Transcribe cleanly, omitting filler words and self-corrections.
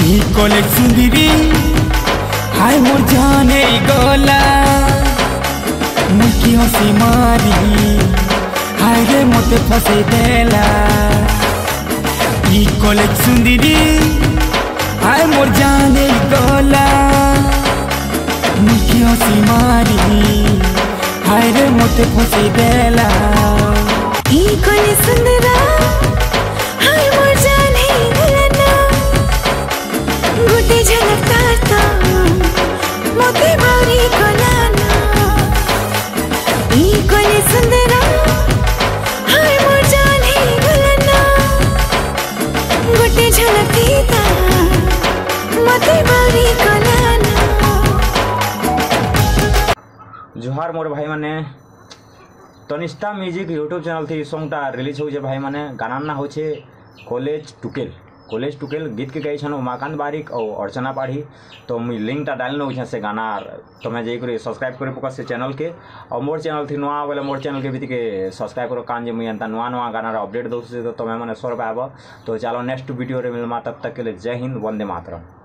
College सुंदरी हाय मोर जाने गला मुखी हसी मारी हाय रे मते फसे देला। कॉलेज सुंदरी हाय मोर जाने गला मुखी हसी मारी हाय रे मते फसे देला। कॉलेज सुंदरा हाय मोर जाने गला गोटे झलक तारता मोते बारी कोलाना। कॉलेज सुंदरा हाय मोर जाने गला गोटे झलक दीता मोते बारी कोलाना। जोहार मोर भाई माने तनिष्ठा म्यूजिक यूट्यूब चैनल थी सॉन्गटा रिलीज हो भाई माने गाना ना हो कॉलेज टुकेल गीत के गाई उमाकांत बारिक और अर्चना पाढ़ी। तो मुझे लिंकटा डाल नौ से गाना तुम्हें जाकर सब्सक्राइब कर पका से चैनल के और मोर चैनल थी नुआ बोले मोर चैनल के भी के सब्सक्राइब करो कान जे मुझे एंता नुआ नुआ गाना अपडेट दो तो तुम्हें मैंने 100 रुपये आब। तो चलो नेक्स्ट वीडियो रे मिलमा तब तक के लिए जय हिंद वंदे मातरम।